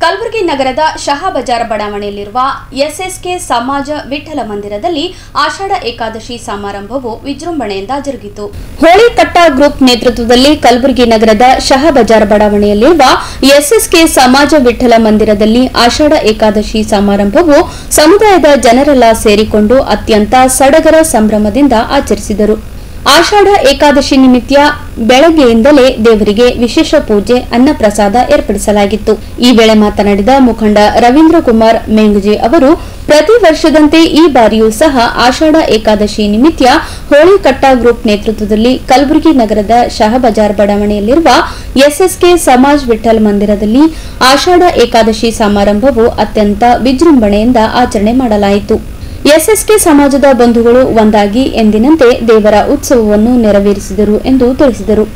ಕಲಬುರಗಿ ನಗರದ ಶಹಾ ಬಜಾರ್ ಬಡಾವಣೆಯಲ್ಲಿರುವ ಎಸ್ಎಸ್ಕೆ ಸಮಾಜ ವಿಠಲ ಮಂದಿರದಲ್ಲಿ ಆಷಾಢ ಏಕಾದಶಿ ಸಮಾರಂಭವು ವಿಜೃಂಭಣೆಯಿಂದ ಜರುಗಿತು. ಹೋಳಿ ಕಟ್ಟ ಗ್ರೂಪ್ ನೇತೃತ್ವದಲ್ಲಿ ಕಲಬುರಗಿ ನಗರದ ಶಹಾ ಬಜಾರ್ ಬಡಾವಣೆಯಲ್ಲಿರುವ ಎಸ್ಎಸ್ಕೆ ಸಮಾಜ ವಿಠಲ ಮಂದಿರದಲ್ಲಿ ಆಷಾಢ ಏಕಾದಶಿ ಸಮಾರಂಭವು ಸಮುದಾಯದ ಜನರೆಲ್ಲ ಸೇರಿಕೊಂಡು ಅತ್ಯಂತ ಸಡಗರ ಸಂಭ್ರಮದಿಂದ ಆಚರಿಸಿದರು. ಆಷಾಢ ಏಕಾದಶಿ ನಿಮಿತ್ತ ಬೆಳಗ್ಗೆಯಿಂದಲೇ ದೇವರಿಗೆ ವಿಶೇಷ ಪೂಜೆ ಅನ್ನಪ್ರಸಾದ ಏರ್ಪಡಿಸಲಾಗಿತ್ತು. ಈ ವೇಳೆ ಮಾತನಾಡಿದ ಮುಖಂಡ ರವೀಂದ್ರ ಕುಮಾರ್ ಮೇಂಗಜಿ ಅವರು, ಪ್ರತಿ ವರ್ಷದಂತೆ ಈ ಬಾರಿಯೂ ಸಹ ಆಷಾಢ ಏಕಾದಶಿ ನಿಮಿತ್ತ ಹೋಳಿ ಕಟ್ಟ ಗ್ರೂಪ್ ನೇತೃತ್ವದಲ್ಲಿ ಕಲಬುರಗಿ ನಗರದ ಶಹಾ ಬಜಾರ್ ಬಡಾವಣೆಯಲ್ಲಿರುವ ಎಸ್ಎಸ್ಕೆ ಸಮಾಜ್ ವಿಠಲ್ ಮಂದಿರದಲ್ಲಿ ಆಷಾಢ ಏಕಾದಶಿ ಸಮಾರಂಭವು ಅತ್ಯಂತ ವಿಜೃಂಭಣೆಯಿಂದ ಆಚರಣೆ ಮಾಡಲಾಯಿತು. ಎಸ್ಎಸ್ಕೆ ಸಮಾಜದ ಬಂಧುಗಳು ಒಂದಾಗಿ ಎಂದಿನಂತೆ ದೇವರ ಉತ್ಸವವನ್ನು ನೆರವೇರಿಸಿದರು ಎಂದು ತಿಳಿಸಿದರು.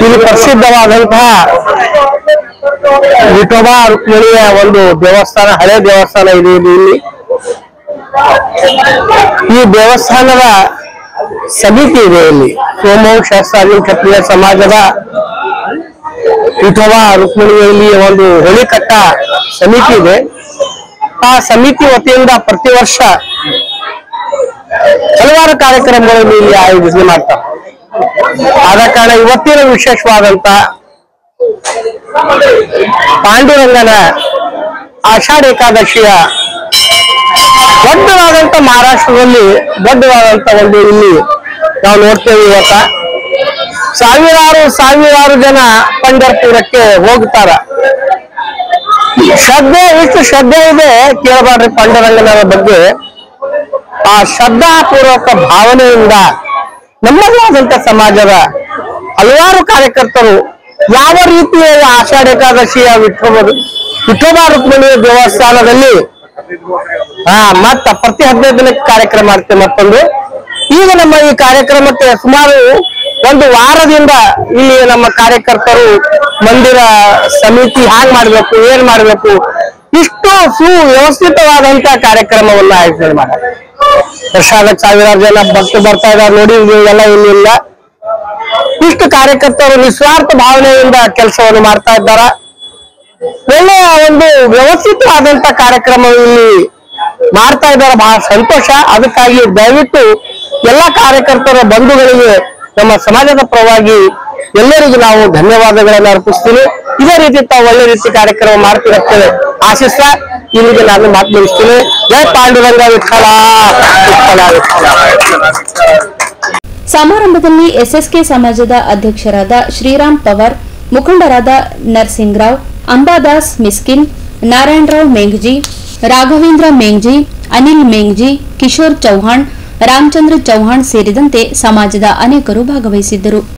ಇದು ಪ್ರಸಿದ್ಧವಾದಂತಹ ವಿಠೋಬಾ ರುಕ್ಮಿಣಿಯ ಒಂದು ದೇವಸ್ಥಾನ, ಹಳೆ ದೇವಸ್ಥಾನ ಇದೆ ಇಲ್ಲಿ. ಈ ದೇವಸ್ಥಾನದ ಸಮಿತಿ ಇದೆ ಇಲ್ಲಿ. ಸೋಮವಂಶ ಶಾಸ್ತ್ರಾದಿ ಕ್ಷತ್ರಿಯ ಸಮಾಜದ ವಿಠೋಬಾ ರುಕ್ಮಿಣಿಯಲ್ಲಿ ಒಂದು ಹೋಳಿ ಕಟ್ಟ ಸಮಿತಿ ಇದೆ. ಆ ಸಮಿತಿ ವತಿಯಿಂದ ಪ್ರತಿ ವರ್ಷ ಹಲವಾರು ಕಾರ್ಯಕ್ರಮಗಳನ್ನು ಇಲ್ಲಿ ಆಯೋಜನೆ ಮಾಡ್ತಾರೆ. ಆದ ಕಾರಣ ಇವತ್ತಿನ ವಿಶೇಷವಾದಂತ ಪಾಂಡುರಂಗನ ಆಷಾಢ ಏಕಾದಶಿಯ ದೊಡ್ಡವಾದಂತ ಮಹಾರಾಷ್ಟ್ರದಲ್ಲಿ ದೊಡ್ಡವಾದಂತ ಒಂದು ಇಲ್ಲಿ ನಾವು ನೋಡ್ತೇವೆ. ಇವತ್ತ ಸಾವಿರಾರು ಜನ ಪಂಢರಪುರಕ್ಕೆ ಹೋಗ್ತಾರ. ಎಷ್ಟು ಶ್ರದ್ಧೆ ಇದೆ ಕೇಳಬಾರ್ರಿ ಪಾಂಡುರಂಗನ ಬಗ್ಗೆ. ಆ ಶ್ರದ್ಧಾಪೂರ್ವಕ ಭಾವನೆಯಿಂದ ನಮ್ಮದೇ ಆದಂತ ಸಮಾಜದ ಹಲವಾರು ಕಾರ್ಯಕರ್ತರು ಯಾವ ರೀತಿಯ ಆಷಾಢ ಏಕಾದಶಿಯ ವಿಠೋಬಾ ರುಕ್ಮಿಣಿಯ ದೇವಸ್ಥಾನದಲ್ಲಿ ಮತ್ತ ಪ್ರತಿ 15 ದಿನಕ್ಕೆ ಕಾರ್ಯಕ್ರಮ ಮಾಡ್ತೇವೆ. ಮತ್ತೊಂದು ಈಗ ನಮ್ಮ ಈ ಕಾರ್ಯಕ್ರಮಕ್ಕೆ ಸುಮಾರು ಒಂದು ವಾರದಿಂದ ಇಲ್ಲಿ ನಮ್ಮ ಕಾರ್ಯಕರ್ತರು ಮಂದಿರ ಸಮಿತಿ ಹ್ಯಾಂಗ್ ಮಾಡ್ಬೇಕು, ಏನ್ ಮಾಡ್ಬೇಕು, ಇಷ್ಟು ಸುವ್ಯವಸ್ಥಿತವಾದಂತ ಕಾರ್ಯಕ್ರಮವನ್ನ ಆಯೋಜನೆ ಮಾಡ್ತಾರೆ. ಪ್ರಸಾದಕ್ಕೆ ಸಾವಿರಾರು ಜನ ಭಕ್ತರು ಬರ್ತಾ ಇದ್ದಾರೆ ನೋಡಿ. ಎಲ್ಲ ಇಲ್ಲ, ಇಷ್ಟು ಕಾರ್ಯಕರ್ತರು ನಿಸ್ವಾರ್ಥ ಭಾವನೆಯಿಂದ ಕೆಲಸವನ್ನು ಮಾಡ್ತಾ ಇದ್ದಾರ. ಒಳ್ಳೆಯ ಒಂದು ವ್ಯವಸ್ಥಿತವಾದಂತ ಕಾರ್ಯಕ್ರಮ ಇಲ್ಲಿ ಮಾಡ್ತಾ ಇದ್ದಾರೆ. ಬಹಳ ಸಂತೋಷ. ಅದಕ್ಕಾಗಿ ದಯವಿಟ್ಟು ಎಲ್ಲ ಕಾರ್ಯಕರ್ತರ ಬಂಧುಗಳಿಗೆ ನಮ್ಮ ಸಮಾಜದ ಪರವಾಗಿ ಎಲ್ಲರಿಗೂ ನಾವು ಧನ್ಯವಾದಗಳನ್ನು ಅರ್ಪಿಸ್ತೀನಿ. ಇದೇ ರೀತಿ ತಾವು ಒಳ್ಳೆ ರೀತಿ ಕಾರ್ಯಕ್ರಮ ಮಾಡ್ತಿರ್ತೇವೆ ಆಶಿಸ್ತ ಇಲ್ಲಿಗೆ ನಾನು ಮಾತು ಮುಗಿಸ್ತೀನಿ. ಜೈ ಪಾಂಡುರಂಗ ವಿಠಲ. ಸಮಾರಂಭದಲ್ಲಿ ಎಸ್ಎಸ್ಕೆ ಸಮಾಜದ ಅಧ್ಯಕ್ಷರಾದ ಶ್ರೀರಾಮ್ ಪವಾರ್, ಮುಖಂಡರಾದ ನರಸಿಂಗರಾವ್, ಅಂಬಾದಾಸ್ ಮಿಸ್ಕಿನ್, ನಾರಾಯಣರಾವ್ ಮೇಂಗಜಿ, ರಾಘವೇಂದ್ರ ಮೇಂಗಜಿ, ಅನಿಲ್ ಮೇಂಗಜಿ, ಕಿಶೋರ್ ಚೌಹಾಣ್, ರಾಮಚಂದ್ರ ಚೌಹಾಣ್ ಸೇರಿದಂತೆ ಸಮಾಜದ ಅನೇಕರು ಭಾಗವಹಿಸಿದ್ದರು.